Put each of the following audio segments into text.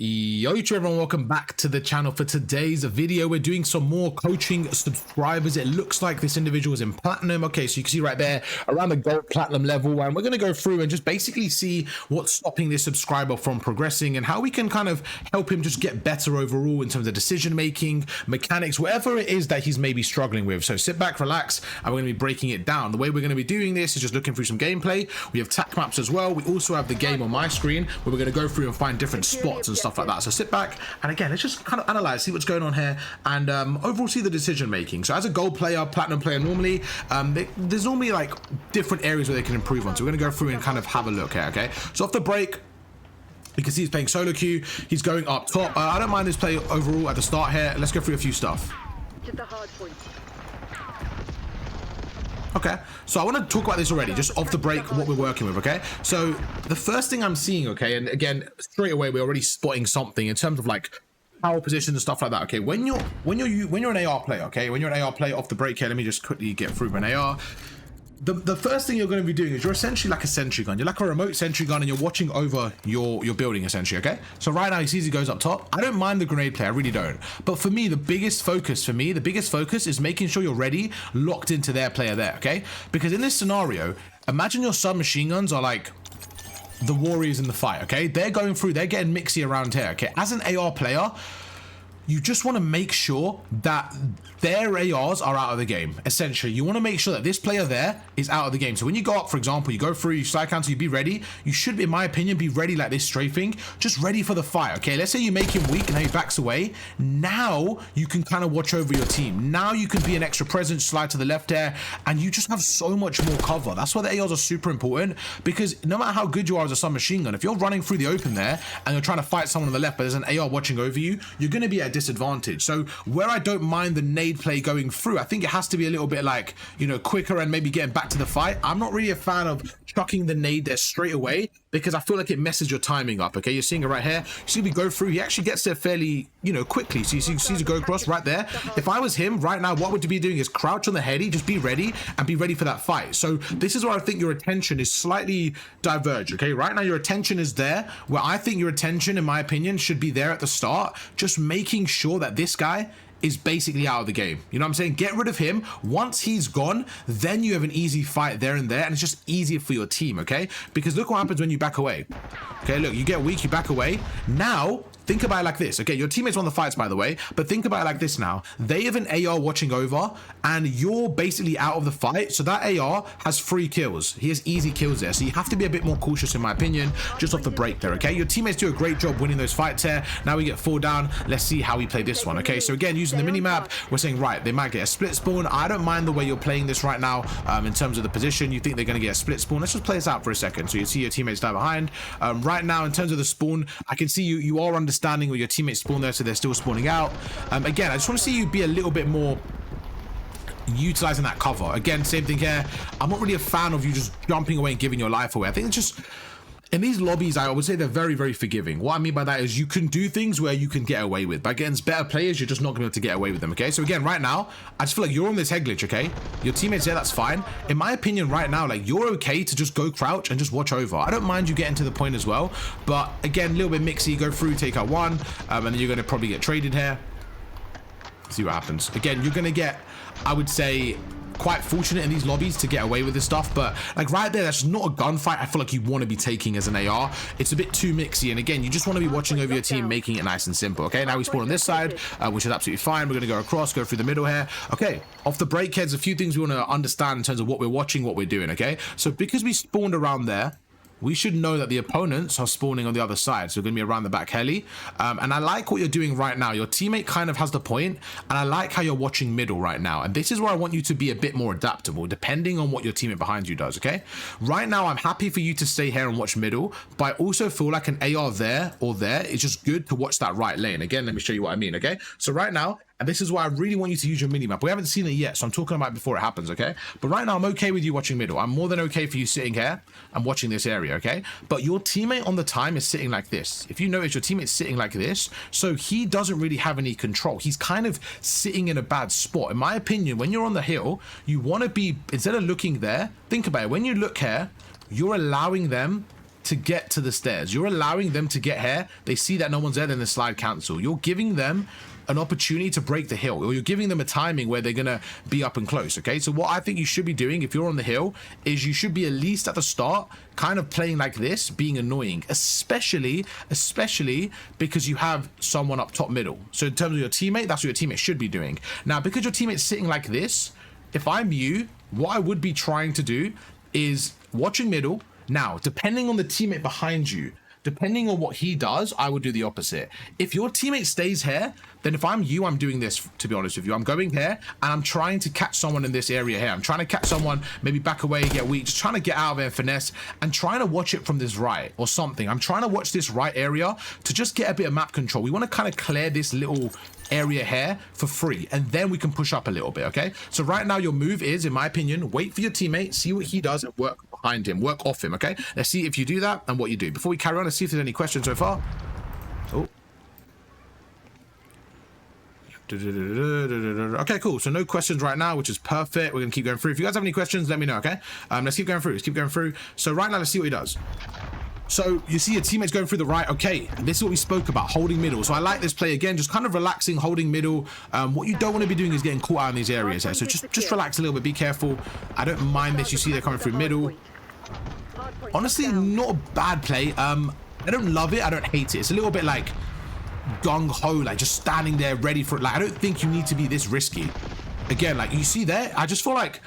Yo YouTube everyone, welcome back to the channel. For today's video we're doing some more coaching subscribers. It looks like this individual is in platinum. Okay, so you can see right there around the gold platinum level, and we're going to go through and just basically see what's stopping this subscriber from progressing and how we can kind of help him just get better overall in terms of decision making, mechanics, whatever it is that he's maybe struggling with. So sit back, relax, and we're going to be breaking it down. The way we're going to be doing this is just looking through some gameplay. We have tac maps as well. We also have the game on my screen where we're going to go through and find different spots and stuff like that. So sit back, and again, let's just kind of analyze, see what's going on here, and overall see the decision making. So as a gold player, platinum player, normally there's normally like different areas where they can improve on. So we're going to go through and kind of have a look here. Okay, so off the break, you can see he's playing solo queue. He's going up top. I don't mind this play overall at the start here. Let's go through a few stuff. To the Hardpoint. Okay, so I want to talk about this already, just off the break, what we're working with. Okay, so the first thing I'm seeing, okay, and again, straight away we're already spotting something in terms of like power position and stuff like that. Okay, when you're an AR player, okay, when you're an AR player off the break here, let me just quickly get through an AR. The first thing you're going to be doing is you're essentially like a sentry gun. You're like a remote sentry gun, and you're watching over your building essentially. Okay, so right now he sees he goes up top. I don't mind the grenade play, I really don't. But for me, the biggest focus is making sure you're ready, locked into their player there. Okay, because in this scenario, imagine your submachine guns are like the warriors in the fight. Okay, they're going through, they're getting mixy around here. Okay, as an AR player, you just want to make sure that their ARs are out of the game. Essentially, you want to make sure that this player there is out of the game. So when you go up, for example, you go through, you slide counter, you be ready. You should, in my opinion, be ready like this strafing, just ready for the fight. Okay, let's say you make him weak and now he backs away. Now you can kind of watch over your team. Now you can be an extra presence, slide to the left there, and you just have so much more cover. That's why the ARs are super important, because no matter how good you are as a submachine gun, if you're running through the open there and you're trying to fight someone on the left, but there's an AR watching over you, you're going to be at a disadvantage. So where I don't mind the nade play going through, I think it has to be a little bit like, you know, quicker and maybe getting back to the fight. I'm not really a fan of chucking the nade there straight away, because I feel like it messes your timing up. Okay, you're seeing it right here. You see me go through, he actually gets there fairly, you know, quickly. So you see to go across right there. If I was him right now, what would you be doing is crouch on the heady, just be ready and be ready for that fight. So this is where I think your attention is slightly diverged. Okay, right now your attention is there, where I think your attention, in my opinion, should be there at the start, just making sure that this guy is basically out of the game. You know what I'm saying? Get rid of him. Once he's gone, then you have an easy fight there and there, and it's just easier for your team. Okay, because look what happens when you back away. Okay, look, you get weak, you back away. Now think about it like this. Okay, your teammates won the fights, by the way, but think about it like this now. They have an AR watching over, and you're basically out of the fight. So that AR has 3 kills. He has easy kills there. So you have to be a bit more cautious, in my opinion, just off the break there. Okay, your teammates do a great job winning those fights here. Now we get 4 down. Let's see how we play this one. Okay, so again, using the mini map, we're saying, right, they might get a split spawn. I don't mind the way you're playing this right now. In terms of the position, you think they're going to get a split spawn. Let's just play this out for a second. So you see your teammates die behind. Right now, in terms of the spawn, I can see you are understanding where your teammates spawn there, so they're still spawning out. Again, I just want to see you be a little bit more utilizing that cover. Again, same thing here. I'm not really a fan of you just jumping away and giving your life away. I think it's just, in these lobbies, I would say they're very, very forgiving. What I mean by that is you can do things where you can get away with. But against better players, you're just not going to be able to get away with them, okay? So again, right now, I just feel like you're on this head glitch, okay? Your teammates there, that's fine. In my opinion, right now, like, you're okay to just go crouch and just watch over. I don't mind you getting to the point as well. But again, a little bit mixy, go through, take out one, and then you're going to probably get traded here. See what happens. Again, you're going to get, I would say, quite fortunate in these lobbies to get away with this stuff, but like right there, that's not a gunfight I feel like you want to be taking as an AR. It's a bit too mixy, and again, you just want to be watching over your team, making it nice and simple. Okay, now we spawn on this side, which is absolutely fine. We're going to go across, go through the middle here. Okay, off the break heads, a few things we want to understand in terms of what we're watching, what we're doing. Okay, so because we spawned around there, we should know that the opponents are spawning on the other side. So we're going to be around the back heli. And I like what you're doing right now. Your teammate kind of has the point, and I like how you're watching middle right now. And this is where I want you to be a bit more adaptable, depending on what your teammate behind you does, okay? Right now, I'm happy for you to stay here and watch middle, but I also feel like an AR there or there is just good to watch that right lane. Again, let me show you what I mean, okay? So right now, and this is why I really want you to use your mini-map. We haven't seen it yet, so I'm talking about it before it happens, okay? But right now, I'm okay with you watching middle. I'm more than okay for you sitting here and watching this area, okay? But your teammate on the time is sitting like this. If you notice, your teammate's sitting like this, so he doesn't really have any control. He's kind of sitting in a bad spot. In my opinion, when you're on the hill, you want to be, instead of looking there, think about it. When you look here, you're allowing them to get to the stairs. You're allowing them to get here. They see that no one's there, then the slide cancel. You're giving them an opportunity to break the hill, or you're giving them a timing where they're gonna be up and close. Okay, so what I think you should be doing if you're on the hill is you should be at least at the start kind of playing like this, being annoying, especially because you have someone up top middle. So in terms of your teammate, that's what your teammate should be doing. Now, because your teammate's sitting like this, if I'm you, what I would be trying to do is watching middle. Now, depending on the teammate behind you, depending on what he does, I would do the opposite. If your teammate stays here, then if I'm you, I'm doing this, to be honest with you. I'm going here and I'm trying to catch someone in this area here. I'm trying to catch someone, maybe back away, get weak, just trying to get out of there and finesse and trying to watch it from this right or something. I'm trying to watch this right area to just get a bit of map control. We want to kind of clear this little area here for free, and then we can push up a little bit, okay? So right now your move is, in my opinion, wait for your teammate, see what he does and work behind him, work off him, okay? Let's see if you do that and what you do. Before we carry on, let's see if there's any questions so far. Oh. Okay, cool. So no questions right now, which is perfect. We're gonna keep going through. If you guys have any questions, let me know, okay? Let's keep going through. Let's keep going through. So right now, let's see what he does. So you see your teammates going through the right. Okay, this is what we spoke about, holding middle. So I like this play again, just kind of relaxing, holding middle. What you don't want to be doing is getting caught out in these areas here. So just relax a little bit, be careful. I don't mind this. You see they're coming through middle. Honestly, not a bad play. I don't love it, I don't hate it. It's a little bit like gung-ho, like just standing there ready for it. Like, I don't think you need to be this risky. Again, like you see there, I just feel like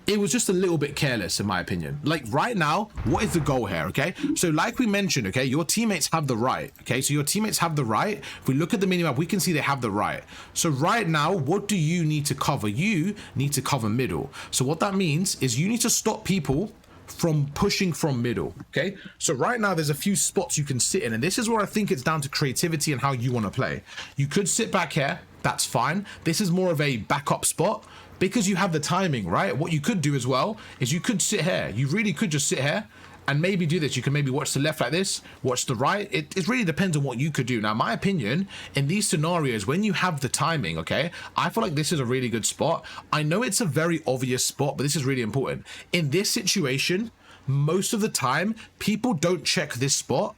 it was just a little bit careless, in my opinion. Like right now, what is the goal here? Okay, so like we mentioned, okay, your teammates have the right. Okay, so your teammates have the right. If we look at the minimap, we can see they have the right. So right now, what do you need to cover? You need to cover middle. So what that means is you need to stop people from pushing from middle. Okay, so right now there's a few spots you can sit in, and this is where I think it's down to creativity and how you want to play. You could sit back here, that's fine. This is more of a backup spot because you have the timing, right? What you could do as well is you could sit here. You really could just sit here and maybe do this. You can maybe watch the left like this, watch the right. It really depends on what you could do. Now, my opinion, in these scenarios, when you have the timing, okay, I feel like this is a really good spot. I know it's a very obvious spot, but this is really important. In this situation, most of the time, people don't check this spot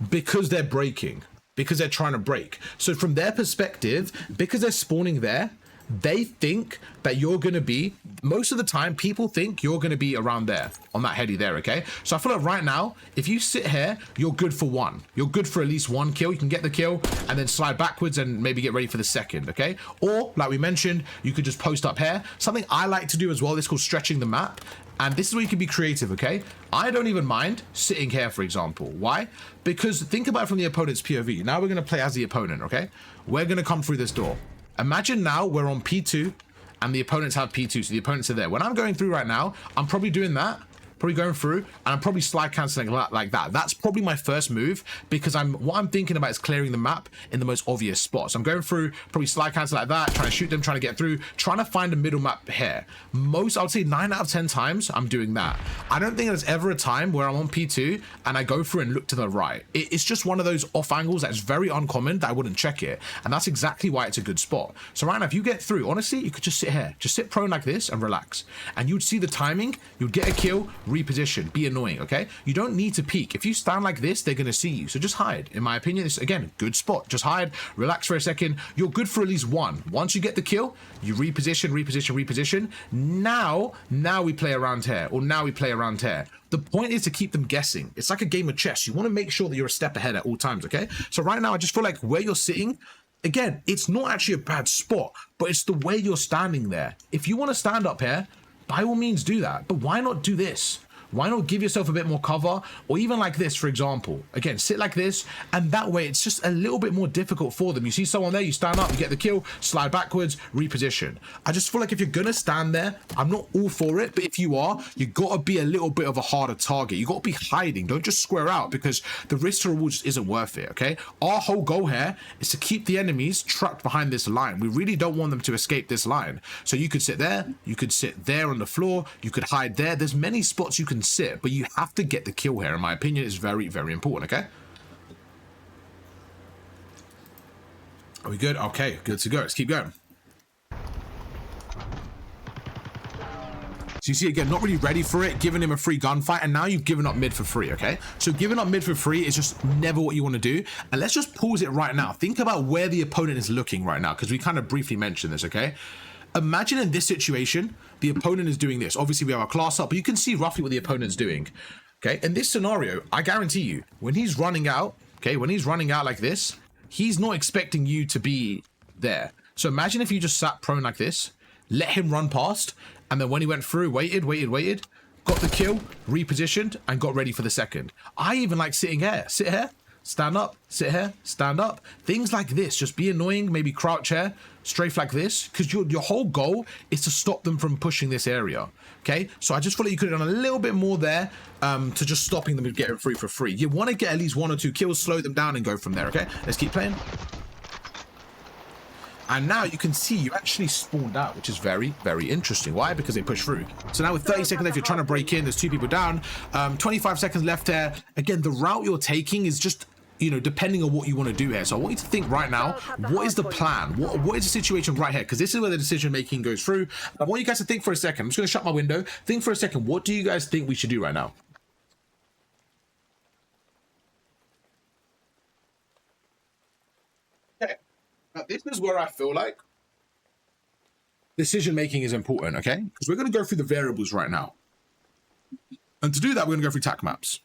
because they're breaking, because they're trying to break. So from their perspective, because they're spawning there, they think that you're going to be, most of the time people think you're going to be around there on that heady there. Okay, so I feel like right now if you sit here, you're good for one, you're good for at least one kill. You can get the kill and then slide backwards and maybe get ready for the second. Okay, or like we mentioned, you could just post up here. Something I like to do as well, this is called stretching the map, and this is where you can be creative. Okay, I don't even mind sitting here, for example. Why? Because think about it from the opponent's POV. Now we're going to play as the opponent. Okay, we're going to come through this door. Imagine now we're on P2 and the opponents have P2, so the opponents are there. When I'm going through right now, I'm probably doing that, probably going through, and I'm probably slide canceling like that. That's probably my first move, because what I'm thinking about is clearing the map in the most obvious spots. I'm going through, probably slide cancel like that, trying to shoot them, trying to get through, trying to find a middle map here. I would say 9 out of 10 times I'm doing that. I don't think there's ever a time where I'm on P2 and I go through and look to the right. It's just one of those off angles that's very uncommon that I wouldn't check it, and that's exactly why it's a good spot. So right now, if you get through, honestly, you could just sit here, just sit prone like this and relax, and you'd see the timing, you'd get a kill, reposition, be annoying. Okay, you don't need to peek. If you stand like this, they're gonna see you, so just hide. In my opinion, it's again a good spot. Just hide, relax for a second. You're good for at least one. Once you get the kill, you reposition. Now we play around here, or now we play around here. The point is to keep them guessing. It's like a game of chess. You want to make sure that you're a step ahead at all times. Okay, so right now I just feel like where you're sitting, again, it's not actually a bad spot, but it's the way you're standing there. If you want to stand up here, by all means do that, but why not do this? Why not give yourself a bit more cover? Or even like this, for example. Again, sit like this, and that way it's just a little bit more difficult for them. You see someone there, you stand up, you get the kill, slide backwards, reposition. I just feel like if you're gonna stand there, I'm not all for it, but if you are, you gotta be a little bit of a harder target. You gotta be hiding. Don't just square out, because the risk to reward just isn't worth it, okay? Our whole goal here is to keep the enemies trapped behind this line. We really don't want them to escape this line. So you could sit there, you could sit there on the floor, you could hide there. There's many spots you can sit, but you have to get the kill here. In my opinion, is very, very important. Okay, are we good? Okay, good to go. Let's keep going. So you see, again, not really ready for it, giving him a free gunfight, and now you've given up mid for free, okay? So giving up mid for free is just never what you want to do. And let's just pause it right now. Think about where the opponent is looking right now, because we kind of briefly mentioned this, okay? Imagine in this situation, the opponent is doing this. Obviously, we have our class up, but you can see roughly what the opponent's doing, okay? In this scenario, I guarantee you, when he's running out, okay, when he's running out like this, he's not expecting you to be there. So imagine if you just sat prone like this, let him run past, and then when he went through, waited, got the kill, repositioned, and got ready for the second. I even like sitting here. Sit here, stand up, sit here, stand up. Things like this, just be annoying, maybe crouch here, strafe like this, because your whole goal is to stop them from pushing this area, okay? So I just feel like you could have done a little bit more there to just stopping them and getting free for free. You want to get at least 1 or 2 kills, slow them down, and go from there, okay? Let's keep playing. And now you can see you actually spawned out, which is very, very interesting. Why? Because they push through. So now with 30 seconds left, you're trying to break in. There's 2 people down. 25 seconds left there. Again, the route you're taking is just, you know, depending on what you want to do here. So I want you to think right now, what is the plan? What is the situation right here? Because this is where the decision making goes through. I want you guys to think for a second. I'm just going to shut my window. Think for a second. What do you guys think we should do right now? Now, this is where I feel like decision making is important, okay? Because we're going to go through the variables right now. And to do that, we're going to go through TAC Maps.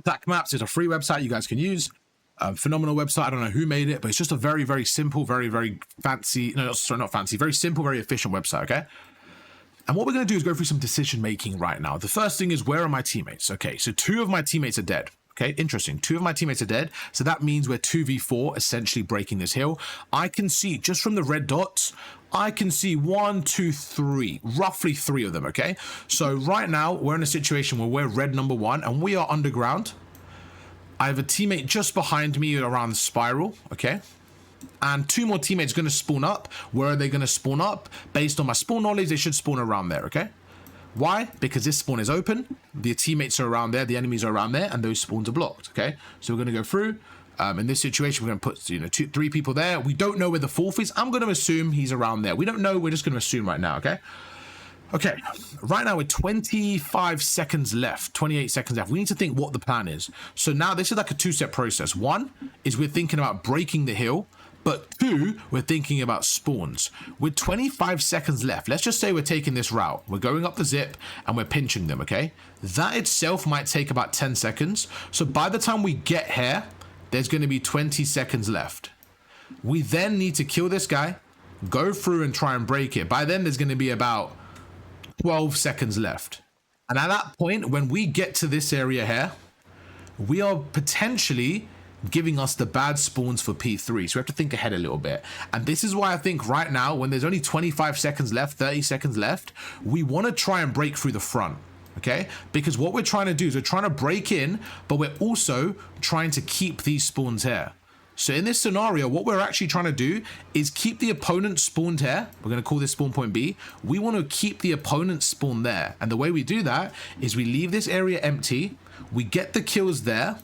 TAC Maps is a free website you guys can use. A phenomenal website. I don't know who made it, but it's just a very, very simple, very, very fancy. No, sorry, not fancy. Very simple, very efficient website, okay? And what we're going to do is go through some decision making right now. The first thing is, where are my teammates? Okay, so 2 of my teammates are dead. Okay, interesting. 2 of my teammates are dead. So that means we're 2v4, essentially breaking this hill. I can see, just from the red dots, I can see 1, 2, 3, roughly 3 of them, okay? So right now, we're in a situation where we're red number 1, and we are underground. I have a teammate just behind me around the spiral, okay? And 2 more teammates going to spawn up. Where are they going to spawn up? Based on my spawn knowledge, they should spawn around there, okay? Why? Because this spawn is open, the teammates are around there, the enemies are around there, and those spawns are blocked, okay? So we're going to go through. In this situation, we're going to put, you know, 2, 3 people there. We don't know where the 4th is. I'm going to assume he's around there. We don't know. We're just going to assume right now, okay? Okay, right now with 25 seconds left, 28 seconds left, we need to think what the plan is. So now this is like a 2-step process. 1 is we're thinking about breaking the hill. But 2, we're thinking about spawns. With 25 seconds left, let's just say we're taking this route. We're going up the zip and we're pinching them, okay? That itself might take about 10 seconds. So by the time we get here, there's going to be 20 seconds left. We then need to kill this guy, go through and try and break it. By then, there's going to be about 12 seconds left. And at that point, when we get to this area here, we are potentially giving us the bad spawns for P3. So we have to think ahead a little bit. And this is why I think right now, when there's only 25 seconds left, 30 seconds left, we want to try and break through the front. Okay, because what we're trying to do is we're trying to break in, but we're also trying to keep these spawns here. So in this scenario, what we're actually trying to do is keep the opponent spawned here. We're going to call this spawn point B. We want to keep the opponent spawned there. And the way we do that is we leave this area empty. We get the kills there.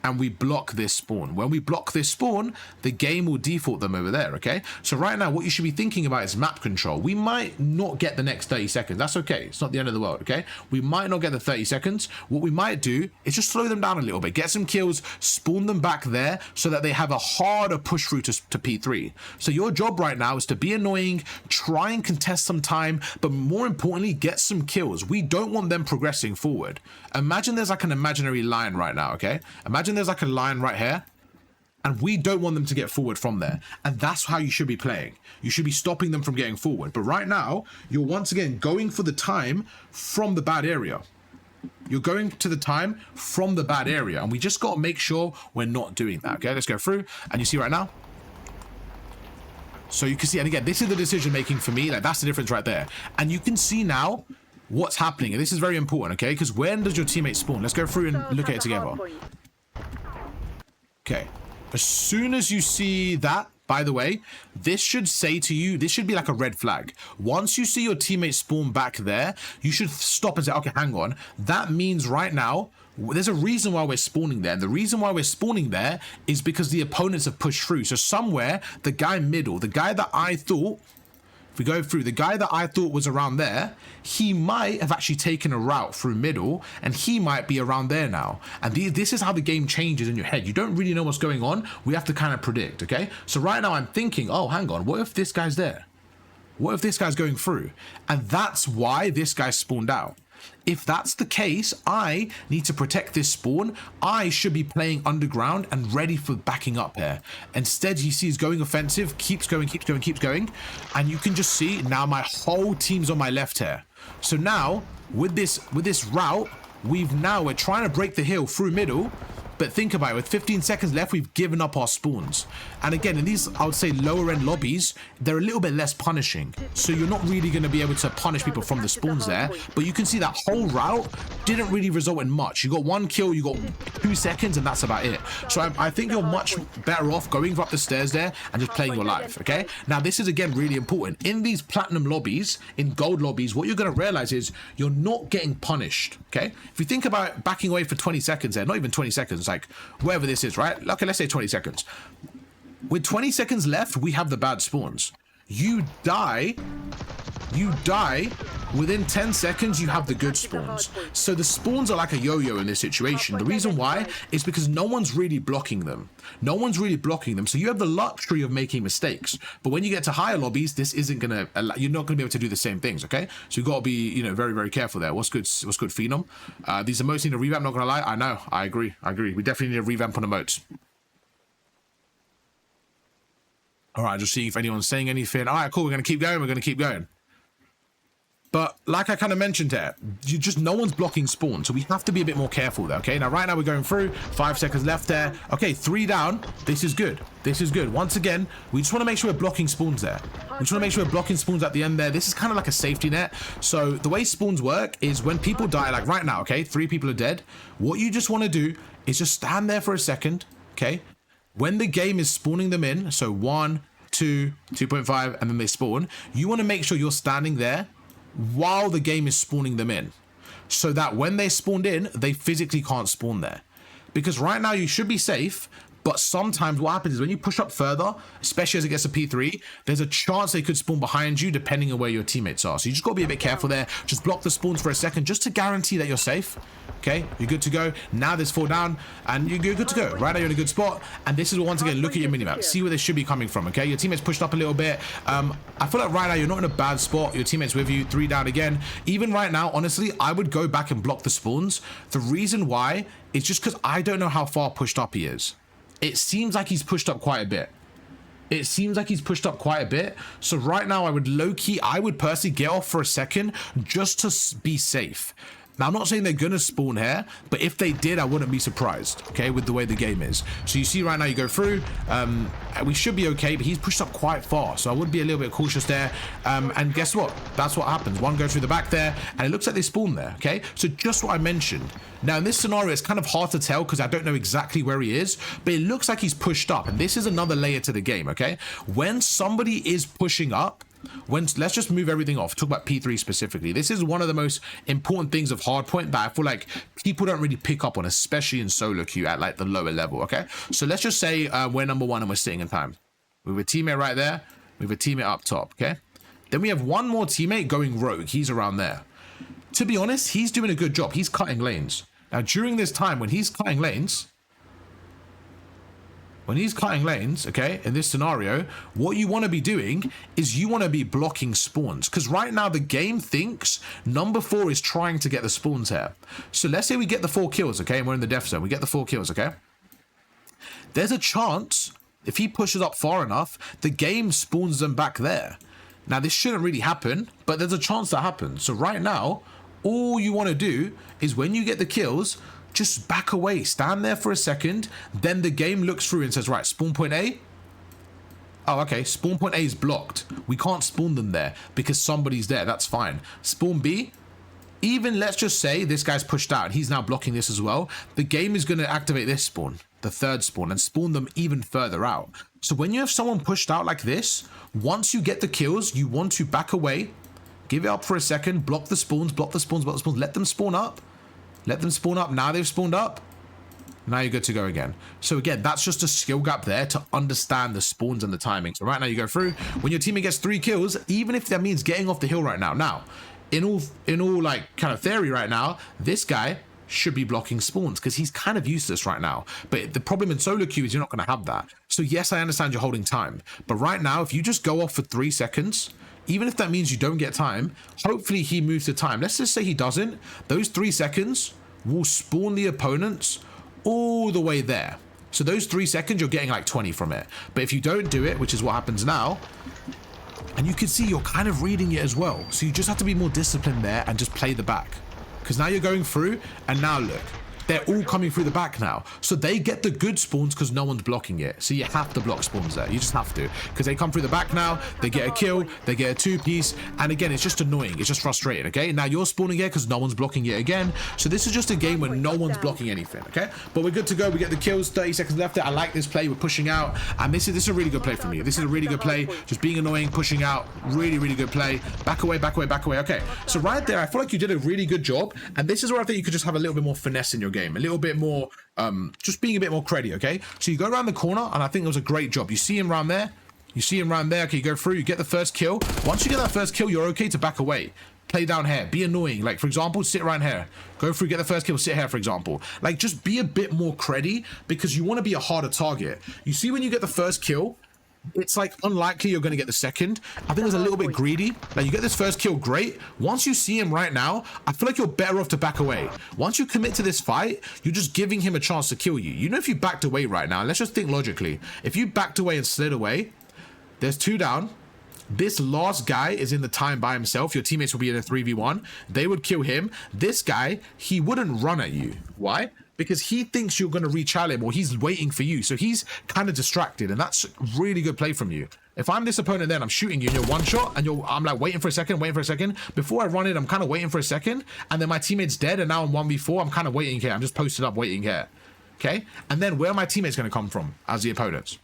And we block this spawn. When we block this spawn, the game will default them over there, okay? So right now, what you should be thinking about is map control. We might not get the next 30 seconds. That's okay. It's not the end of the world, okay? We might not get the 30 seconds. What we might do is just slow them down a little bit, get some kills, spawn them back there so that they have a harder push through to P3. So your job right now is to be annoying, try and contest some time, but more importantly, get some kills. We don't want them progressing forward. Imagine there's like an imaginary line right now, okay? Imagine there's like a line right here, and we don't want them to get forward from there. And that's how you should be playing. You should be stopping them from getting forward. But right now, you're once again going for the time from the bad area. You're going to the time from the bad area, and we just got to make sure we're not doing that, okay? Let's go through, and you see right now, so you can see, and again, this is the decision making for me. Like, that's the difference right there. And you can see now what's happening, and this is very important, okay? Because when does your teammate spawn? Let's go through and look at it together. Okay, as soon as you see that, by the way, this should say to you, this should be like a red flag. Once you see your teammate spawn back there, you should stop and say, okay, hang on. That means right now, there's a reason why we're spawning there. And the reason why we're spawning there is because the opponents have pushed through. So somewhere, the guy middle, the guy that I thought if we go through, the guy that I thought was around there, he might have actually taken a route through middle, and he might be around there now. And this is how the game changes in your head. You don't really know what's going on. We have to kind of predict, okay? So right now I'm thinking, oh, hang on, what if this guy's there? What if this guy's going through? And that's why this guy spawned out. If that's the case, I need to protect this spawn. I should be playing underground and ready for backing up here. Instead, you see he's going offensive, keeps going, keeps going, keeps going. And you can just see now my whole team's on my left here. So now with this route, we're trying to break the hill through middle. But think about it, with 15 seconds left, we've given up our spawns. And again, in these, I would say, lower end lobbies, they're a little bit less punishing. So you're not really going to be able to punish people from the spawns there. But you can see that whole route didn't really result in much. You got 1 kill, you got 2 seconds, and that's about it. So I think you're much better off going up the stairs there and just playing your life, okay? Now, this is, again, really important. In these platinum lobbies, in gold lobbies, what you're going to realize is you're not getting punished, okay? If you think about backing away for 20 seconds there, not even 20 seconds, like wherever this is, right? Okay, let's say 20 seconds. With 20 seconds left, we have the bad spawns. You die within 10 seconds, you have the good spawns. So the spawns are like a yo-yo in this situation. The reason why is because no one's really blocking them. No one's really blocking them. So you have the luxury of making mistakes. But when you get to higher lobbies, this isn't gonna allow, you're not gonna be able to do the same things, okay? So you've got to be, you know, very, very careful there. What's good, Phenom? These emotes need a revamp, not gonna lie. I know, I agree. We definitely need a revamp on emotes. All right, just see if anyone's saying anything. All right, cool, we're gonna keep going. But like I kind of mentioned here, no one's blocking spawn, so we have to be a bit more careful there, okay? Now, right now we're going through, 5 seconds left there. Okay, 3 down. This is good. Once again, we just want to make sure we're blocking spawns there. We just want to make sure we're blocking spawns at the end there. This is kind of like a safety net. So the way spawns work is when people die, like right now, okay, 3 people are dead. What you just want to do is just stand there for a second, okay? When the game is spawning them in, so 1, 2, 2.5, and then they spawn, you want to make sure you're standing there while the game is spawning them in, so that when they spawned in, they physically can't spawn there. Because right now you should be safe, but sometimes what happens is when you push up further, especially as it gets to P3, there's a chance they could spawn behind you depending on where your teammates are. So you just gotta be a bit careful there. Just block the spawns for a second just to guarantee that you're safe. Okay, you're good to go. Now there's 4 down and you're good to go. Right now you're in a good spot. And this is once again, look at your minimap. See where they should be coming from, okay? Your teammates pushed up a little bit. I feel like right now you're not in a bad spot. Your teammates with you, 3 down again. Even right now, honestly, I would go back and block the spawns. The reason why is just because I don't know how far pushed up he is. It seems like he's pushed up quite a bit. So right now I would personally get off for a second just to be safe. Now, I'm not saying they're going to spawn here, but if they did, I wouldn't be surprised, okay, with the way the game is. So you see right now you go through, we should be okay, but he's pushed up quite far. So I would be a little bit cautious there. And guess what? That's what happens. One goes through the back there, and it looks like they spawn there, okay? So just what I mentioned. Now, in this scenario, it's kind of hard to tell because I don't know exactly where he is, but it looks like he's pushed up. And this is another layer to the game, okay? When somebody is pushing up, let's just move everything off, talk about P3 specifically. This is one of the most important things of Hardpoint that I feel like people don't really pick up on, especially in solo queue at like the lower level, okay? So let's just say we're number 1 and we're sitting in time. We have a teammate right there, we have a teammate up top, okay? Then we have one more teammate going rogue. He's around there. To be honest, he's doing a good job. He's cutting lanes. Now, during this time, when he's cutting lanes, okay, in this scenario, what you want to be doing is you want to be blocking spawns. Because right now, the game thinks number 4 is trying to get the spawns here. So let's say we get the 4 kills, okay, and we're in the death zone. We get the 4 kills, okay? There's a chance, if he pushes up far enough, the game spawns them back there. Now, this shouldn't really happen, but there's a chance that happens. So right now, all you want to do is when you get the kills, just back away, stand there for a second, then the game looks through and says, right, spawn point A. Oh, okay, spawn point A is blocked. We can't spawn them there because somebody's there. That's fine. Spawn B, even let's just say this guy's pushed out and he's now blocking this as well. The game is going to activate this spawn, the 3rd spawn, and spawn them even further out. So when you have someone pushed out like this, once you get the kills, you want to back away, give it up for a second, block the spawns, let them spawn up. Let them spawn up. Now they've spawned up. Now you're good to go again. So again, that's just a skill gap there to understand the spawns and the timing. So right now you go through. When your teammate gets 3 kills, even if that means getting off the hill right now. Now, in all like kind of theory right now, this guy should be blocking spawns because he's kind of useless right now. But the problem in solo queue is you're not going to have that. So yes, I understand you're holding time. But right now, if you just go off for 3 seconds, even if that means you don't get time, hopefully he moves to time. Let's just say he doesn't. Those 3 seconds will spawn the opponents all the way there. So those 3 seconds, you're getting like 20 from it. But if you don't do it, which is what happens now, and you can see you're kind of reading it as well. So you just have to be more disciplined there and just play the back. Because now you're going through, and now look, they're all coming through the back now. So they get the good spawns because no one's blocking it. So you have to block spawns there. You just have to. Because they come through the back now, they get a kill, they get a 2-piece. And again, it's just annoying. It's just frustrating, okay? Now you're spawning here because no one's blocking it again. So this is just a game where no one's blocking anything, okay? But we're good to go. We get the kills, 30 seconds left. I like this play. We're pushing out. And this is a really good play from me. This is a really good play. Just being annoying, pushing out. Really, really good play. Back away, back away, back away. Okay. So right there, I feel like you did a really good job. And this is where I think you could just have a little bit more finesse in your game. A little bit more just being a bit more credity, okay? So you go around the corner, and I think it was a great job. You see him around there, okay, you go through, you get the first kill. Once you get that first kill, you're okay to back away, play down here, be annoying, like for example, sit right here, go through, get the first kill, sit here, for example. Like just be a bit more credity because you want to be a harder target. You see, when you get the first kill, it's like unlikely you're going to get the second. I think it was a little bit greedy. Now you get this first kill, great. Once you see him right now, I feel like you're better off to back away. Once you commit to this fight, you're just giving him a chance to kill you. You know, if you backed away right now, let's just think logically. If you backed away and slid away, there's 2 down. This last guy is in the time by himself. Your teammates will be in a 3v1. They would kill him. This guy, he wouldn't run at you. Why? Because he thinks you're going to rechallenge him, or he's waiting for you. So he's kind of distracted, and that's really good play from you. If I'm this opponent, then I'm shooting you and you're one shot, and I'm like waiting for a second. Before I run it, I'm kind of waiting for a second, and then my teammate's dead, and now I'm 1v4. I'm kind of waiting here. I'm just posted up waiting here. Okay? And then where are my teammates going to come from as the opponents?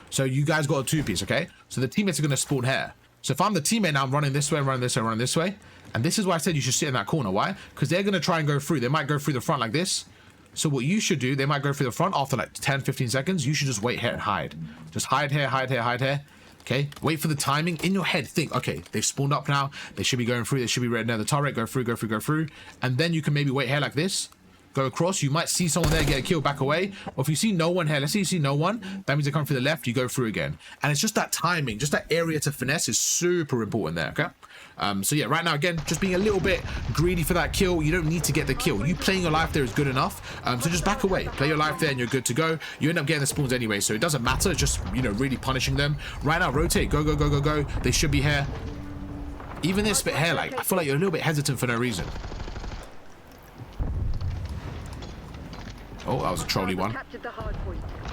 So you guys got a 2-piece, okay? So the teammates are going to spawn here. So if I'm the teammate now, I'm running this way, running this way, running this way. And this is why I said you should sit in that corner. Why? Because they're going to try and go through. They might go through the front like this. So what you should do, they might go through the front after like 10, 15 seconds. You should just wait here and hide. Just hide here, hide here, hide here. Okay? Wait for the timing. In your head, think, okay, they've spawned up now. They should be going through. They should be right near the turret. Go through, go through, go through. And then you can maybe wait here like this. Go across. You might see someone there get a kill, back away. Or if you see no one here, let's say you see no one, that means they come through the left, you go through again. And it's just that timing, just that area to finesse is super important there, okay? So yeah, right now, again, just being a little bit greedy for that kill. You don't need to get the kill. You playing your life there is good enough. So just back away, play your life there and you're good to go. You end up getting the spawns anyway, so it doesn't matter. It's just, you know, really punishing them. Right now, rotate, go, go, go, go, go. They should be here. Even this bit here, like, I feel like you're a little bit hesitant for no reason. Oh, that was a trolly one.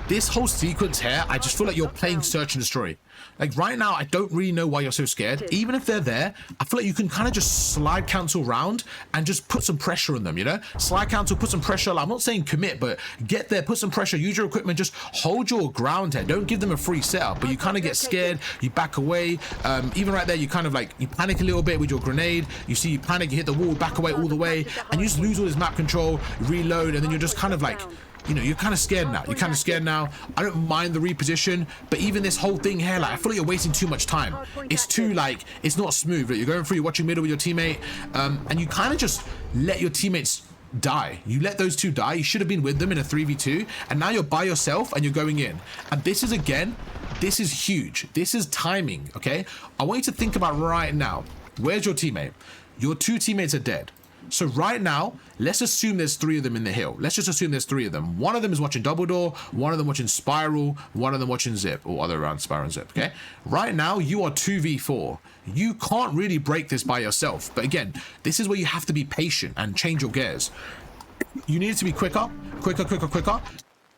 This whole sequence here, I just feel like you're playing search and destroy. Like right now, I don't really know why you're so scared. Even if they're there, I feel like you can kind of just slide cancel round and just put some pressure on them, you know? Slide cancel, put some pressure. I'm not saying commit, but get there, put some pressure, use your equipment, just hold your ground here. Don't give them a free setup, but you kind of get scared, you back away. Even right there, you kind of like, you panic a little bit with your grenade. You see, you panic, you hit the wall, back away all the way, and you just lose all this map control, reload, and then you're just kind of like, you know, you're kind of scared now. You're kind of scared now. I don't mind the reposition, but even this whole thing here, like, I feel like you're wasting too much time. It's too, like, it's not smooth. Like, you're going through, you're watching middle with your teammate, and you kind of just let your teammates die. You let those two die. You should have been with them in a 3v2, and now you're by yourself and you're going in. And this is, again, this is huge. This is timing, okay? I want you to think about right now. Where's your teammate? Your 2 teammates are dead. So right now, let's assume there's 3 of them in the hill. Let's just assume there's 3 of them. One of them is watching double door, one of them watching spiral, one of them watching zip, or other around spiral and zip, okay? Right now, you are 2v4. You can't really break this by yourself. But again, this is where you have to be patient and change your gears. You need it to be quicker, quicker, quicker, quicker.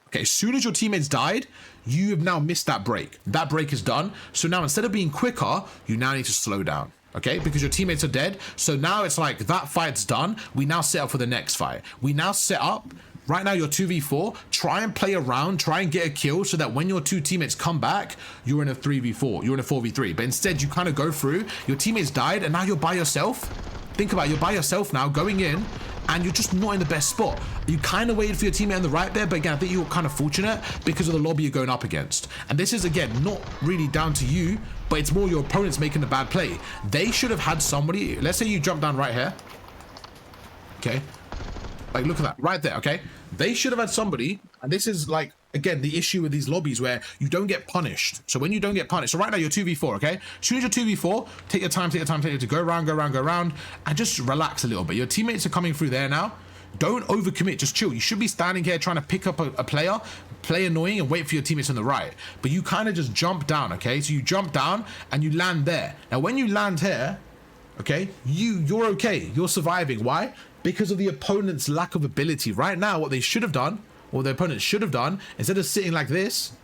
Okay, as soon as your teammates died, you have now missed that break. That break is done. So now instead of being quicker, you now need to slow down. Okay, because your teammates are dead. So now it's like that fight's done. We now set up for the next fight. We now set up. Right now you're 2v4. Try and play around. Try and get a kill so that when your 2 teammates come back, you're in a 3v4. You're in a 4v3. But instead you kind of go through. Your teammates died and now you're by yourself. Think about it, you're by yourself now going in. and you're just not in the best spot. You kind of waited for your teammate on the right there, but again, I think you were kind of fortunate because of the lobby you're going up against. And this is, again, not really down to you, but it's more your opponent's making the bad play. They should have had somebody, let's say you jump down right here. Okay. Like, look at that, right there, okay? They should have had somebody, and this is like, again, the issue with these lobbies where you don't get punished. So when you don't get punished, so right now you're 2v4, okay? As soon as you're 2v4, take your time, to go around, and just relax a little bit. Your teammates are coming through there now. Don't overcommit, just chill. You should be standing here trying to pick up a player, play annoying, and wait for your teammates on the right. But you kind of just jump down, okay? So you jump down and you land there. Now when you land here, okay, you're okay, you're surviving. Why? Because of the opponent's lack of ability. Right now, what they should have done, or the opponent should have done, instead of sitting like this,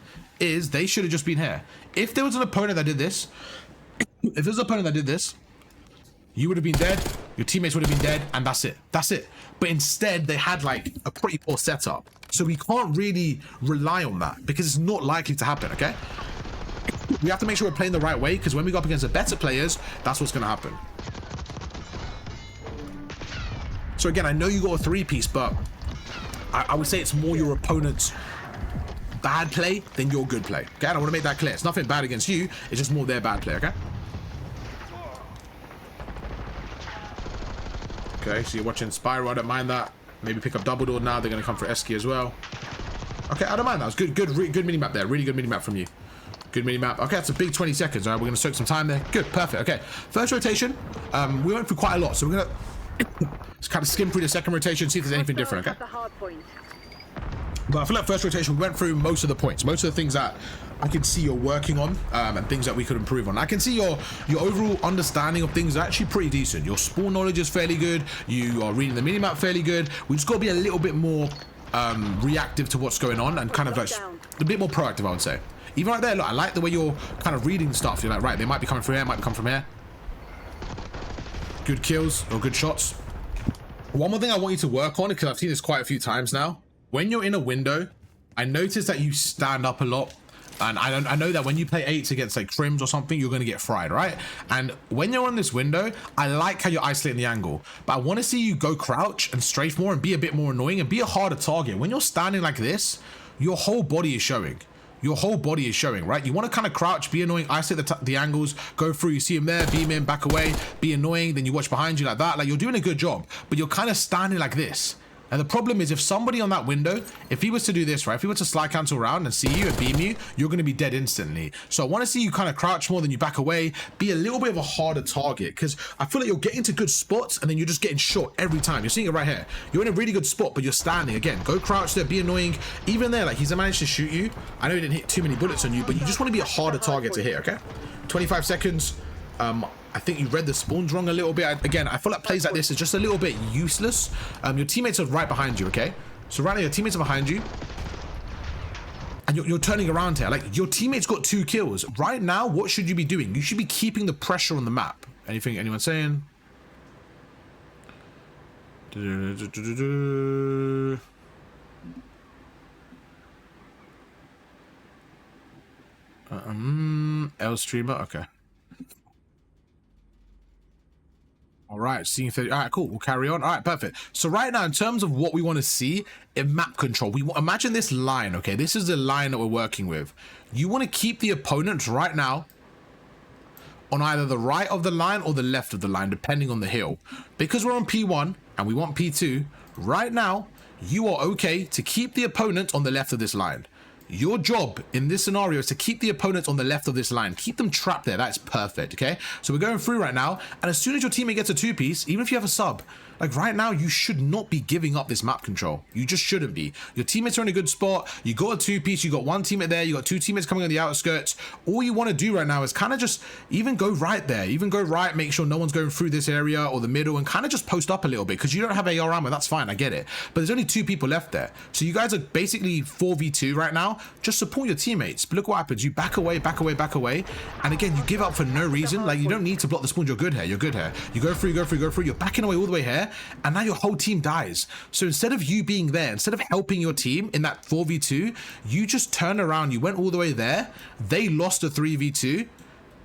is they should have just been here. If there was an opponent that did this, you would have been dead, your teammates would have been dead, and that's it. But instead, they had like a pretty poor setup. So we can't really rely on that because it's not likely to happen, okay? We have to make sure we're playing the right way, because when we go up against the better players, that's what's going to happen. So again, I know you got a 3-piece, but I would say it's more your opponent's bad play than your good play. Okay, I want to make that clear. It's nothing bad against you. It's just more their bad play, okay? Okay, so you're watching Spyro. I don't mind that. Maybe pick up Double Door now. They're going to come for Esky as well. Okay, I don't mind that. It's good mini-map there. Really good mini-map from you. Good mini-map. Okay, that's a big 20 seconds. All right, we're going to soak some time there. Good, perfect. Okay, first rotation. We went through quite a lot, so we're going to let's kind of skim through the second rotation, see if there's anything different, okay? But I feel like first rotation, we went through most of the points, most of the things that I can see you're working on, and things that we could improve on. I can see your overall understanding of things is actually pretty decent. Your spawn knowledge is fairly good. You are reading the minimap fairly good. We just got to be a little bit more reactive to what's going on and kind of like a bit more proactive, I would say. Even right there, look, I like the way you're kind of reading stuff. You're like, right, they might be coming from here, might be coming from here. Good kills or good shots. One more thing I want you to work on, because I've seen this quite a few times now. When you're in a window, I notice that you stand up a lot. And I know that when you play 8s against like Crims or something, you're going to get fried, right? And when you're on this window, I like how you're isolating the angle. But I want to see you go crouch and strafe more and be a bit more annoying and be a harder target. When you're standing like this, your whole body is showing. Your whole body is showing, right? You want to kind of crouch, be annoying, isolate the angles, go through, you see him there, beam in, back away, be annoying, then you watch behind you like that. Like, you're doing a good job, but you're kind of standing like this. And the problem is, if somebody on that window, if he was to do this, right, if he were to slide cancel around and see you and beam you, you're going to be dead instantly. So I want to see you kind of crouch more than you back away, be a little bit of a harder target, because I feel like you're getting to good spots and then you're just getting shot every time. You're seeing it right here. You're in a really good spot, but you're standing. Again, go crouch there, be annoying. Even there, like, he's managed to shoot you. I know he didn't hit too many bullets on you, but you just want to be a harder target to hit, okay? 25 seconds. I think you read the spawns wrong a little bit. Again, I feel like plays like this is just a little bit useless. Your teammates are right behind you, okay? So right now your teammates are behind you. And you're turning around here. Like, your teammates got 2 kills. Right now, what should you be doing? You should be keeping the pressure on the map. Anyone saying? L streamer, okay. All right, seeing 30. All right, cool. We'll carry on. All right, perfect. So right now, in terms of what we want to see in map control, imagine this line, okay? This is the line that we're working with. You want to keep the opponent right now on either the right of the line or the left of the line, depending on the hill. Because we're on P1 and we want P2, right now, you are okay to keep the opponent on the left of this line. Your job in this scenario is to keep the opponents on the left of this line. Keep them trapped there. That's perfect, okay? So we're going through right now, and as soon as your teammate gets a 2-piece, even if you have a sub, like right now, you should not be giving up this map control. You just shouldn't be. Your teammates are in a good spot. You got a 2-piece. You got 1 teammate there. You got 2 teammates coming on the outskirts. All you want to do right now is kind of just even go right there. Even go right. Make sure no one's going through this area or the middle, and kind of just post up a little bit, because you don't have AR ammo. That's fine. I get it. But there's only 2 people left there. So you guys are basically 4v2 right now. Just support your teammates. But look what happens. You back away, back away, back away. And again, you give up for no reason. Like, you don't need to block the spawn. You're good here. You're good here. You go through, go through, go through. You're backing away all the way here. And now your whole team dies. So instead of you being there, instead of helping your team in that 4v2, you just turned around. You went all the way there. They lost a 3v2.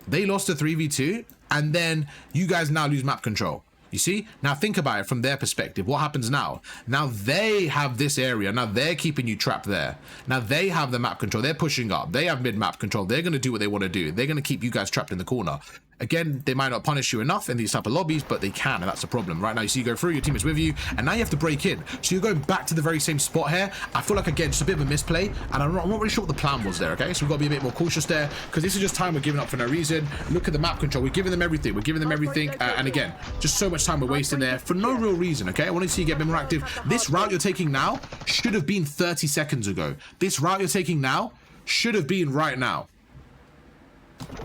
They lost a 3v2. And then you guys now lose map control. You see? Now think about it from their perspective. What happens now? Now they have this area. Now they're keeping you trapped there. Now they have the map control. They're pushing up. They have mid-map control. They're going to do what they want to do. They're going to keep you guys trapped in the corner. Again, they might not punish you enough in these type of lobbies, but they can, and that's the problem. Right now, you see you go through, your team is with you, and now you have to break in. So you're going back to the very same spot here. I feel like, again, just a bit of a misplay, and I'm not really sure what the plan was there, okay? So we've got to be a bit more cautious there, because this is just time we're giving up for no reason. Look at the map control. We're giving them everything. We're giving them everything, and again, just so much time we're wasting there for no real reason, okay? I want to see you get a bit more active. This route you're taking now should have been 30 seconds ago. This route you're taking now should have been right now.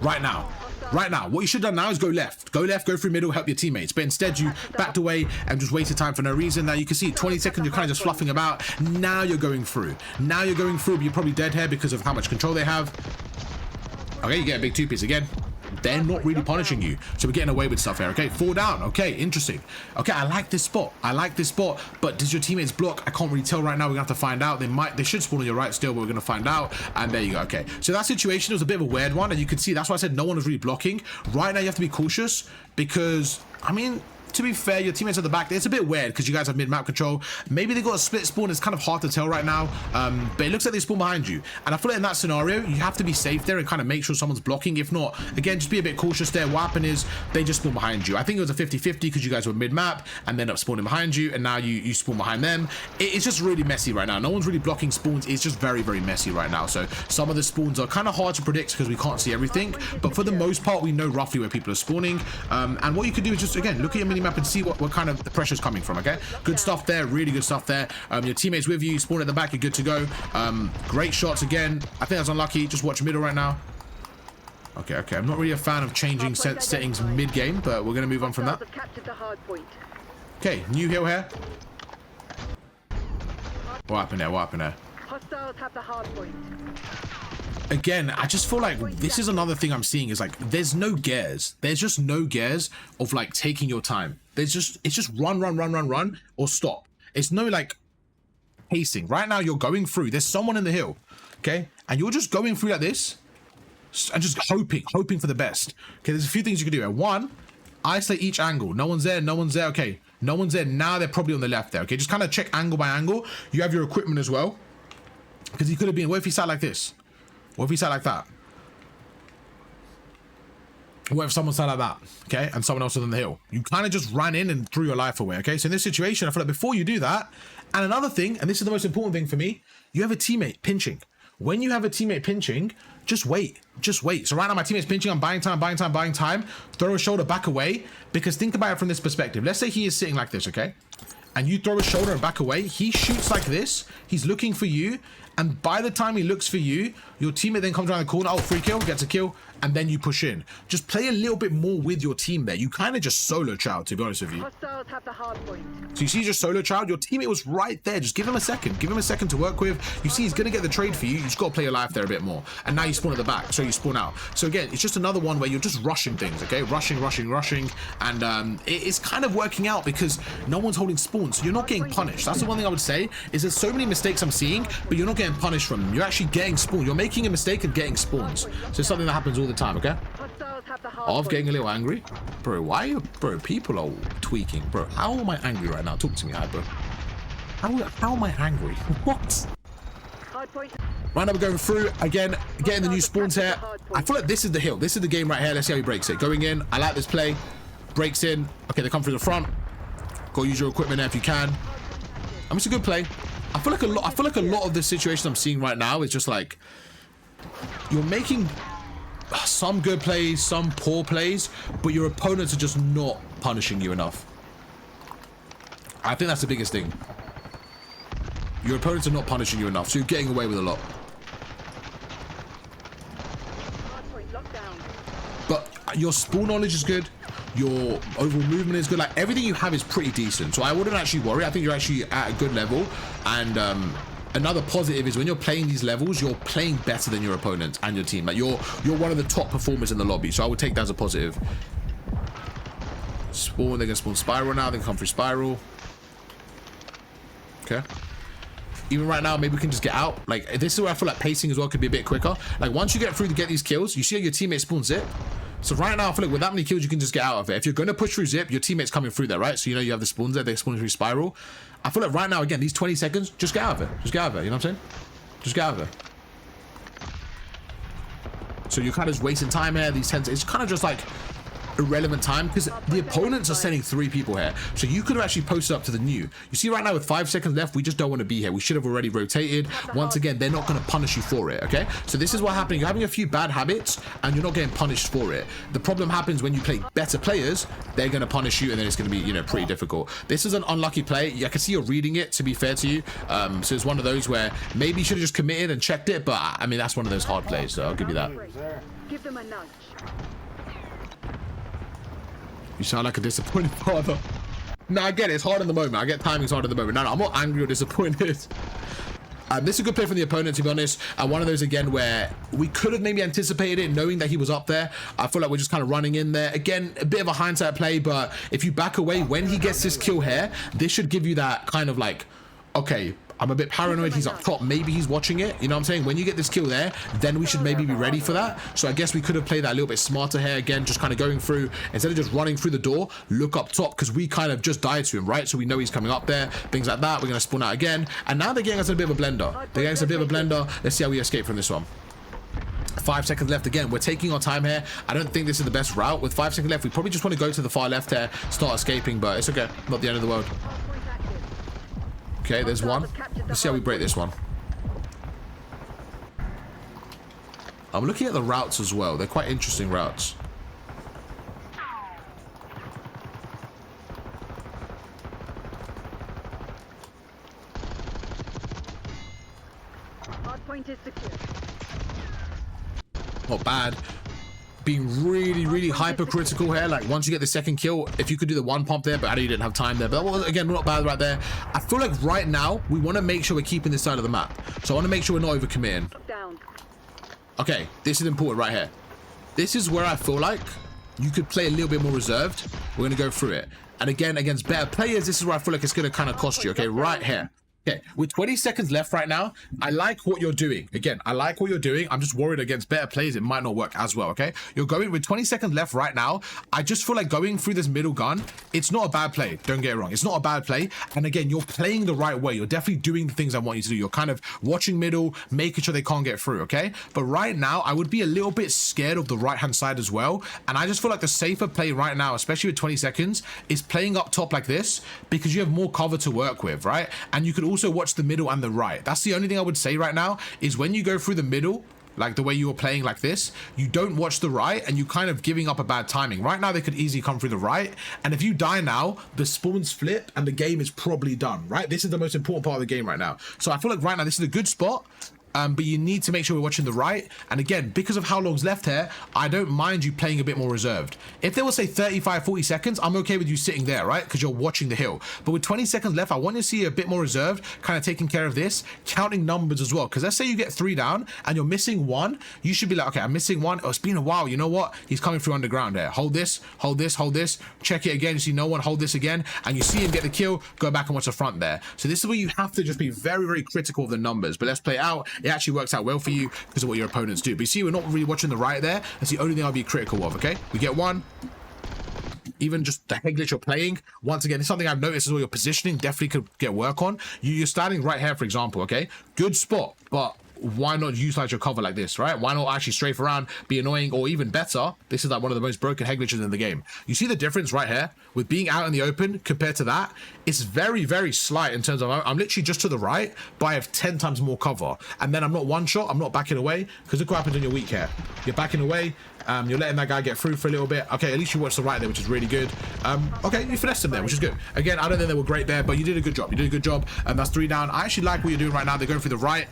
Right now. Right now, what you should have done now is go left, go through middle, help your teammates. But instead, you backed away and just wasted time for no reason. Now you can see 20 seconds, you're kind of just fluffing about. Now you're going through. Now you're going through, but you're probably dead here because of how much control they have. Okay, you get a big two-piece again. They're not really punishing you, so we're getting away with stuff here. Okay, 4 down. Okay, interesting. Okay, I like this spot. I like this spot, but does your teammates block? I can't really tell right now. We're gonna have to find out. They should spawn on your right still, but we're gonna find out. And there you go. Okay, so that situation was a bit of a weird one, and you can see that's why I said no one was really blocking. Right now, you have to be cautious because, I mean, to be fair, your teammates at the back, it's a bit weird because you guys have mid-map control. Maybe they got a split spawn. It's kind of hard to tell right now, but it looks like they spawn behind you. And I feel like in that scenario, you have to be safe there and kind of make sure someone's blocking. If not, again, just be a bit cautious there. What happened is they just spawn behind you. I think it was a 50-50 because you guys were mid-map and then up spawning behind you, and now you spawn behind them. It's just really messy right now. No one's really blocking spawns. It's just very, very messy right now. So some of the spawns are kind of hard to predict because we can't see everything, but for the most part, we know roughly where people are spawning. And what you can do is just, again, look at your mini-map and see what kind of the pressure's coming from. Okay, good stuff there, really good stuff there. Your teammates with you, spawn at the back, you're good to go. Great shots again. I think that's unlucky. Just watch middle right now. Okay, I'm not really a fan of changing settings mid-game, but we're gonna move on from that. Okay, new hill here. What happened there? Hostiles have the hardpoint. Again, I just feel like this is another thing I'm seeing is like there's no gears. There's just no gears of like taking your time. It's just run or stop. It's no like pacing. Right now you're going through. There's someone in the hill, okay? And you're just going through like this and just hoping for the best. Okay, there's a few things you can do here. One, isolate each angle. No one's there. Okay, no one's there. Now they're probably on the left there. Okay, just kind of check angle by angle. You have your equipment as well. Because he could have been, what if he sat like this? What if he sat like that? What if someone sat like that, okay? And someone else was on the hill? You kind of just ran in and threw your life away, okay? So in this situation, I feel like before you do that, and another thing, and this is the most important thing for me, you have a teammate pinching. When you have a teammate pinching, just wait. So right now my teammate's pinching, I'm buying time. Throw a shoulder back away, because think about it from this perspective. Let's say he is sitting like this, okay? And you throw a shoulder and back away, he shoots like this, he's looking for you, and by the time he looks for you, your teammate then comes around the corner, oh, free kill, gets a kill, and then you push in. Just play a little bit more with your team there. You kind of just solo child, to be honest with you. Hostiles have the hard point. So you see just solo child, your teammate was right there. Just give him a second. Give him a second to work with. You see he's going to get the trade for you. You just got to play your life there a bit more. And now you spawn at the back, so you spawn out. So again, it's just another one where you're just rushing things, okay? Rushing. And it's kind of working out because no one's holding spawns. So you're not getting punished. That's the one thing I would say is there's so many mistakes I'm seeing, but you're not getting punished from them. You're actually getting spawned. You're making a mistake and getting spawns. So it's something that happens all the time, okay? Of getting a little angry. Bro, why are you, bro, people are tweaking. Bro, how am I angry right now? Talk to me, bro. How am I angry? What? Right now we're going through, again, getting the new spawns here. I feel like this is the hill. This is the game right here. Let's see how he breaks it. Going in. I like this play. Breaks in. Okay, they come through the front. Go use your equipment there if you can. I mean, it's a good play. I feel like a lot of the situation I'm seeing right now is just like you're making some good plays, some poor plays, but your opponents are just not punishing you enough. I think that's the biggest thing. Your opponents are not punishing you enough, so you're getting away with a lot. But your spawn knowledge is good. Your overall movement is good. Like everything you have is pretty decent, so I wouldn't actually worry. I think you're actually at a good level. And another positive is when you're playing these levels, you're playing better than your opponent and your team. Like you're one of the top performers in the lobby, so I would take that as a positive. Spawn, they're gonna spawn spiral now. They can come through spiral. Okay. Even right now, maybe we can just get out. Like this is where I feel like pacing as well could be a bit quicker. Like once you get through to get these kills, you see how your teammate spawns zip. So right now, I feel like with that many kills, you can just get out of it. If you're going to push through zip, your teammate's coming through there, right? So you know you have the spawns there, they spawn through spiral. I feel like right now, again, these 20 seconds, just get out of it. Just get out of it, you know what I'm saying? Just get out of it. So you're kind of just wasting time here. These 10, it's kind of just like irrelevant time because the opponents are sending 3 people here, so you could have actually posted up to the new. You see right now with 5 seconds left, we just don't want to be here. We should have already rotated. Once again, they're not going to punish you for it. Okay, so this is what happening. You're having a few bad habits and you're not getting punished for it. The problem happens when you play better players. They're going to punish you and then it's going to be, you know, pretty difficult. This is an unlucky play. I can see you're reading it, to be fair to you. So it's one of those where maybe you should have just committed and checked it, but I mean that's one of those hard plays, so I'll give you that. Give them a nudge. You sound like a disappointed father. No, I get it. It's hard in the moment. I get timing's hard in the moment. No, I'm not angry or disappointed. This is a good play from the opponent, to be honest. And one of those, again, where we could have maybe anticipated it, knowing that he was up there. I feel like we're just kind of running in there. Again, a bit of a hindsight play, but if you back away, when he gets this kill here, this should give you that kind of like, okay, I'm a bit paranoid. He's up top. Maybe he's watching it. You know what I'm saying? When you get this kill there, then we should maybe be ready for that. So I guess we could have played that a little bit smarter here. Again, just kind of going through, instead of just running through the door, look up top, because we kind of just died to him, right? So we know he's coming up there, things like that. We're going to spawn out again. And now they're getting us a bit of a blender. They're getting us a bit of a blender. Let's see how we escape from this one. 5 seconds left. Again, we're taking our time here. I don't think this is the best route. With 5 seconds left, we probably just want to go to the far left here, start escaping, but it's okay. Not the end of the world. Okay, there's one. Let's see how we break this one. I'm looking at the routes as well. They're quite interesting routes. Hardpoint is secure. Not bad. Being really hypercritical here. Like once you get the second kill, if you could do the 1 pump there, but I know you didn't have time there. But that was, again, not bad right there. I feel like right now we want to make sure we're keeping this side of the map. So I want to make sure we're not overcommitting. Down. Okay, this is important right here. This is where I feel like you could play a little bit more reserved. We're going to go through it. And again, against better players, this is where I feel like it's going to kind of cost you. Okay, right here. Okay, with 20 seconds left right now, I like what you're doing. Again, I like what you're doing. I'm just worried against better players, it might not work as well, okay? You're going with 20 seconds left right now. I just feel like going through this middle gun, it's not a bad play. Don't get it wrong. It's not a bad play. And again, you're playing the right way. You're definitely doing the things I want you to do. You're kind of watching middle, making sure they can't get through, okay? But right now, I would be a little bit scared of the right-hand side as well. And I just feel like the safer play right now, especially with 20 seconds, is playing up top like this because you have more cover to work with, right? And you could also watch the middle and the right. That's the only thing I would say right now is when you go through the middle, like the way you were playing like this, you don't watch the right and you kind of giving up a bad timing. Right now, they could easily come through the right. And if you die now, the spawns flip and the game is probably done, right? This is the most important part of the game right now. So I feel like right now, this is a good spot. But you need to make sure we're watching the right. And again, because of how long's left here, I don't mind you playing a bit more reserved. If there was, say, 35, 40 seconds, I'm okay with you sitting there, right? Because you're watching the hill. But with 20 seconds left, I want you to see a bit more reserved, kind of taking care of this, counting numbers as well. Because let's say you get 3 down and you're missing 1. You should be like, okay, I'm missing 1. Oh, it's been a while. You know what? He's coming through underground there. Hold this, hold this, hold this. Check it again. You see no one. Hold this again. And you see him get the kill. Go back and watch the front there. So this is where you have to just be very, very critical of the numbers. But let's play it out. It actually works out well for you because of what your opponents do. But you see, we're not really watching the right there. That's the only thing I'll be critical of, okay? We get 1. Even just the head glitch you're playing, once again, it's something I've noticed as well. Your positioning definitely could get work on. You're standing right here, for example, okay? Good spot, but why not utilize your cover like this, right? Why not actually strafe around, be annoying, or even better, this is like one of the most broken head glitches in the game. You see the difference right here with being out in the open compared to that? It's very, very slight in terms of I'm literally just to the right, but I have 10 times more cover. And then I'm not one shot, I'm not backing away, because look what happens when you're weak here. You're backing away, you're letting that guy get through for a little bit. Okay, at least you watched the right there, which is really good. Okay, you finessed him there, which is good. Again, I don't think they were great there, but you did a good job. You did a good job, and that's 3 down. I actually like what you're doing right now. They're going through the right.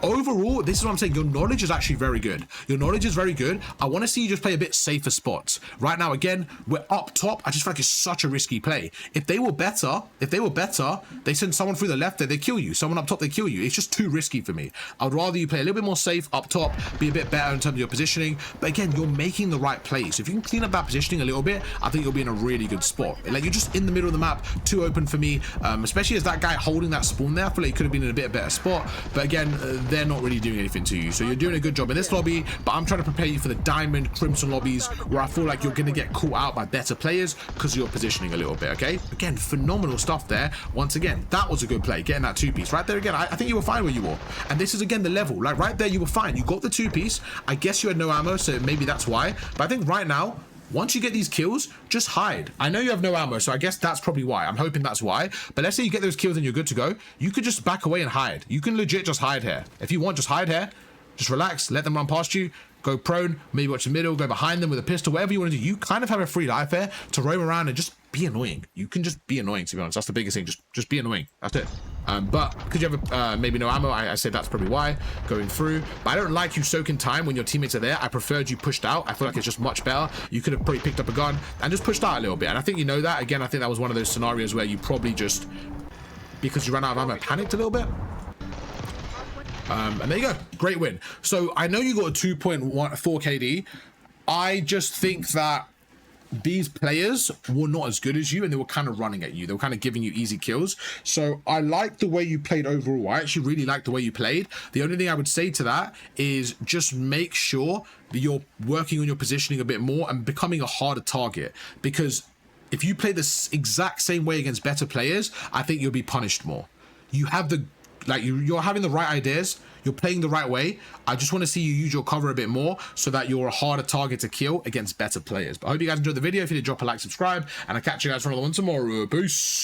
Overall, this is what I'm saying. Your knowledge is actually very good. Your knowledge is very good. I want to see you just play a bit safer spots. Right now, again, we're up top. I just feel like it's such a risky play. If they were better, they send someone through the left there, they kill you. Someone up top, they kill you. It's just too risky for me. I would rather you play a little bit more safe up top, be a bit better in terms of your positioning. But again, you're making the right plays. If you can clean up that positioning a little bit, I think you'll be in a really good spot. Like, you're just in the middle of the map, too open for me, especially as that guy holding that spawn there. I feel like he could have been in a bit better spot. But again, they're not really doing anything to you. So you're doing a good job in this lobby, but I'm trying to prepare you for the diamond, crimson lobbies where I feel like you're going to get caught out by better players because you're positioning a little bit, okay? Again, phenomenal stuff there. Once again, that was a good play, getting that 2-piece. Right there again, I think you were fine where you were. And this is, again, the level. Like, right there, you were fine. You got the 2-piece. I guess you had no ammo, so maybe that's why. But I think right now, once you get these kills, just hide. I know you have no ammo, so I guess that's probably why. I'm hoping that's why. But let's say you get those kills and you're good to go. You could just back away and hide. You can legit just hide here. If you want, just hide here. Just relax. Let them run past you. Go prone. Maybe watch the middle. Go behind them with a pistol. Whatever you want to do. You kind of have a free life here to roam around and just be annoying. You can just be annoying, to be honest. That's the biggest thing. Just be annoying. That's it. But because you have maybe no ammo, I say that's probably why going through. But I don't like you soaking time when your teammates are there. I preferred you pushed out. I feel like it's just much better. You could have probably picked up a gun and just pushed out a little bit. And I think you know that. Again, I think that was one of those scenarios where you probably just, because you ran out of ammo, panicked a little bit. And there you go. Great win. So I know you got a 2.14 KD. I just think that these players were not as good as you, and they were kind of running at you. They were kind of giving you easy kills. So I like the way you played overall. I actually really like the way you played. The only thing I would say to that is just make sure that you're working on your positioning a bit more and becoming a harder target, because if you play this exact same way against better players, I think you'll be punished more. You have the, like, you're having the right ideas, you're playing the right way. I just want to see you use your cover a bit more so that you're a harder target to kill against better players. But I hope you guys enjoyed the video. If you did, drop a like, subscribe, and I'll catch you guys for another one tomorrow. Peace.